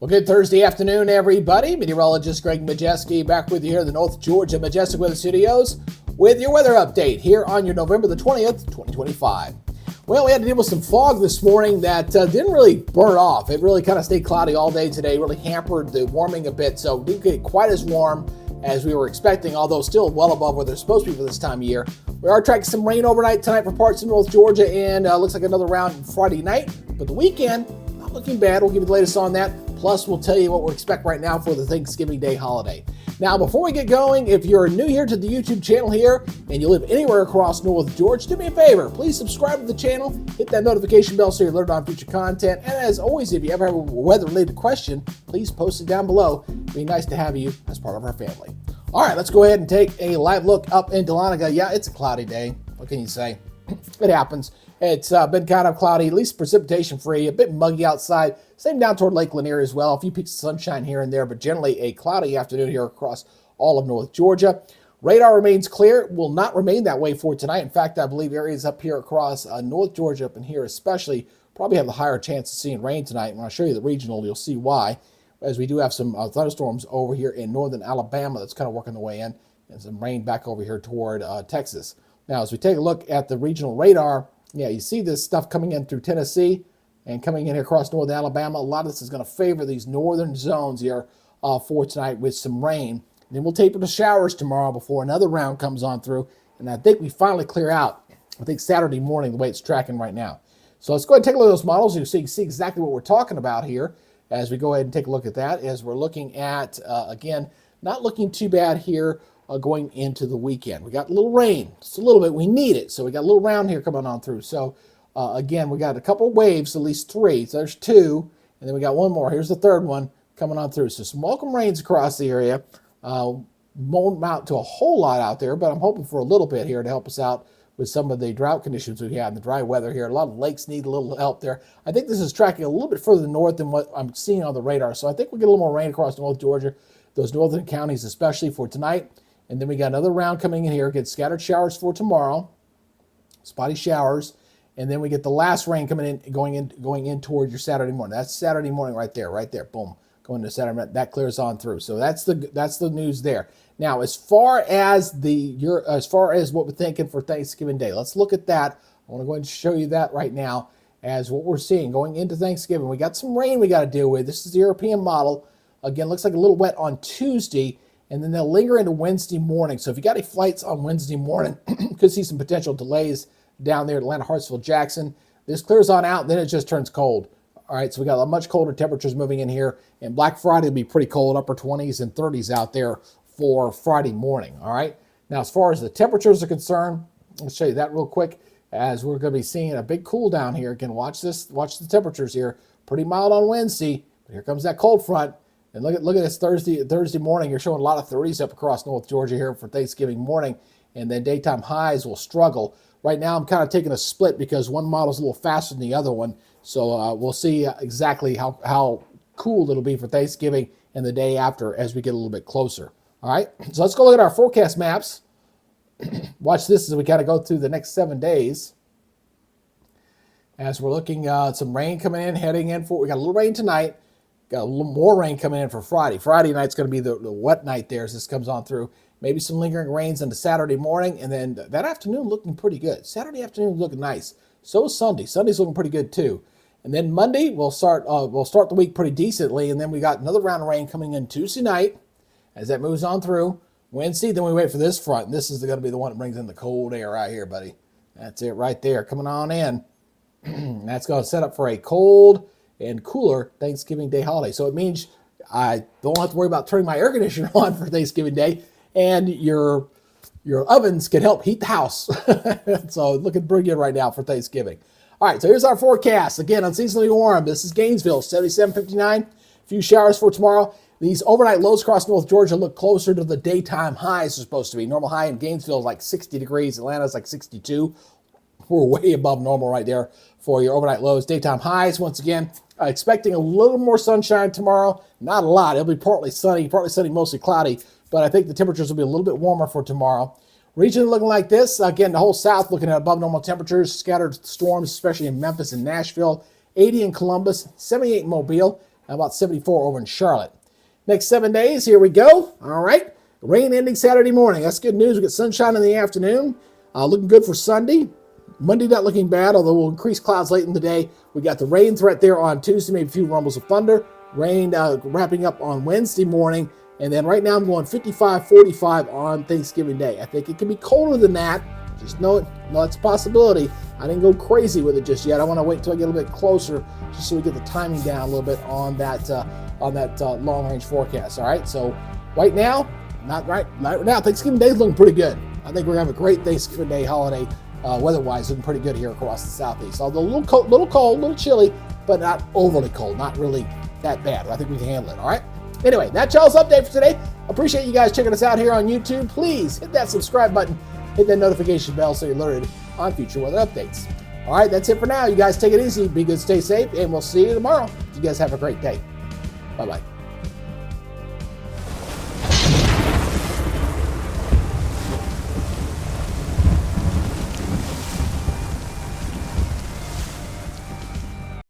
Well, good Thursday afternoon, everybody. Meteorologist Greg Majewski back with you here in the North Georgia Majestic Weather Studios with your weather update here on your November the 20th, 2025. Well, we had to deal with some fog this morning that didn't really burn off. It really kind of stayed cloudy all day today, really hampered the warming a bit, so we didn't get quite as warm as we were expecting, although still well above where they're supposed to be for this time of year. We are tracking some rain overnight tonight for parts of North Georgia, and looks like another round Friday night, but the weekend, not looking bad. We'll give you the latest on that. Plus, we'll tell you what we're expecting right now for the Thanksgiving Day holiday. Now, before we get going, if you're new here to the YouTube channel here and you live anywhere across North Georgia, do me a favor. Please subscribe to the channel, hit that notification bell so you're alerted on future content. And as always, if you ever have a weather-related question, please post it down below. It'd be nice to have you as part of our family. All right, let's go ahead and take a live look up in Dahlonega. Yeah, it's a cloudy day. What can you say? It happens. It's been kind of cloudy, at least precipitation free, a bit muggy outside. Same down toward Lake Lanier as well. A few peaks of sunshine here and there, but generally a cloudy afternoon here across all of North Georgia. Radar remains clear. Will not remain that way for tonight. In fact, I believe areas up here across North Georgia, up in here especially, probably have the higher chance of seeing rain tonight. When I show you the regional, you'll see why, as we do have some thunderstorms over here in northern Alabama that's kind of working their way in, and some rain back over here toward Texas. Now, as we take a look at the regional radar, yeah, you see this stuff coming in through Tennessee and coming in here across northern Alabama. A lot of this is going to favor these northern zones here for tonight with some rain. And then we'll taper to showers tomorrow before another round comes on through. And I think we finally clear out, I think Saturday morning, the way it's tracking right now. So let's go ahead and take a look at those models so you see exactly what we're talking about here as we go ahead and take a look at that. As we're looking at, again, not looking too bad here. Going into the weekend. We got a little rain, just a little bit. We need it. So we got a little round here coming on through. So again, we got a couple of waves, at least three. So there's two, and then we got one more. Here's the third one coming on through. So some welcome rains across the area. Won't amount to a whole lot out there, but I'm hoping for a little bit here to help us out with some of the drought conditions we had and the dry weather here. A lot of lakes need a little help there. I think this is tracking a little bit further north than what I'm seeing on the radar. So I think we'll get a little more rain across North Georgia, those northern counties especially for tonight. And then we got another round coming in here. Get scattered showers for tomorrow, spotty showers, and then we get the last rain coming in, going in toward your Saturday morning. That's Saturday morning right there. Boom, going to Saturday morning. That clears on through. So that's the news there. Now, as far as what we're thinking for Thanksgiving Day, let's look at that. I want to go ahead and show you that right now as what we're seeing going into Thanksgiving. We got some rain we got to deal with. This is the European model. Again, looks like a little wet on Tuesday. And then they'll linger into Wednesday morning. So if you got any flights on Wednesday morning, could see some potential delays down there at Atlanta, Hartsville, Jackson. This clears on out, then it just turns cold. All right, so we got a much colder temperatures moving in here. And Black Friday will be pretty cold, upper 20s and 30s out there for Friday morning. All right. Now, as far as the temperatures are concerned, let's show you that real quick as we're going to be seeing a big cool down here. Again, watch this, watch the temperatures here. Pretty mild on Wednesday, but here comes that cold front. And look at this Thursday morning. You're showing a lot of 30s up across North Georgia here for Thanksgiving morning. And then daytime highs will struggle. Right now, I'm kind of taking a split because one model's a little faster than the other one. So we'll see exactly how cool it'll be for Thanksgiving and the day after as we get a little bit closer. All right, so let's go look at our forecast maps. Watch this as we kind of go through the next 7 days. As we're looking at some rain coming in, heading in for, we got a little rain tonight. Got a little more rain coming in for Friday. Friday night's going to be the wet night there as this comes on through. Maybe some lingering rains into Saturday morning, and then that afternoon looking pretty good. Saturday afternoon looking nice. So is Sunday. Sunday's looking pretty good too. And then Monday we'll start the week pretty decently, and then we got another round of rain coming in Tuesday night as that moves on through. Wednesday, then we wait for this front, and this is going to be the one that brings in the cold air right here, buddy. That's it right there coming on in. That's going to set up for a cold and cooler Thanksgiving Day holiday. So it means I don't have to worry about turning my air conditioner on for Thanksgiving Day, and your ovens can help heat the house. So looking pretty good right now for Thanksgiving. All right, so here's our forecast. Again, unseasonably warm. This is Gainesville, 77.59. A few showers for tomorrow. These overnight lows across North Georgia look closer to the daytime highs are supposed to be. Normal high in Gainesville is like 60 degrees. Atlanta's like 62. We're way above normal right there for your overnight lows. Daytime highs, once again, expecting a little more sunshine tomorrow. Not a lot. It'll be partly sunny, mostly cloudy. But I think the temperatures will be a little bit warmer for tomorrow. Region looking like this. Again, the whole South looking at above normal temperatures. Scattered storms, especially in Memphis and Nashville. 80 in Columbus, 78 in Mobile, about 74 over in Charlotte. Next 7 days, here we go. All right. Rain ending Saturday morning. That's good news. We get sunshine in the afternoon. Looking good for Sunday. Monday not looking bad, although we'll increase clouds late in the day. We got the rain threat there on Tuesday, maybe a few rumbles of thunder. Rain wrapping up on Wednesday morning. And then right now I'm going 55, 45 on Thanksgiving Day. I think it can be colder than that. Just know it. No, it's a possibility. I didn't go crazy with it just yet. I want to wait until I get a little bit closer just so we get the timing down a little bit on that long-range forecast. All right, so right now, not right now, Thanksgiving Day is looking pretty good. I think we're going to have a great Thanksgiving Day holiday, weather-wise, looking pretty good here across the southeast. Although a little cold, a little chilly, but not overly cold, not really that bad. I think we can handle it, all right? Anyway, that's y'all's update for today. Appreciate you guys checking us out here on YouTube. Please hit that subscribe button, hit that notification bell so you're alerted on future weather updates. All right, that's it for now. You guys take it easy, be good, stay safe, and we'll see you tomorrow. You guys have a great day. Bye-bye.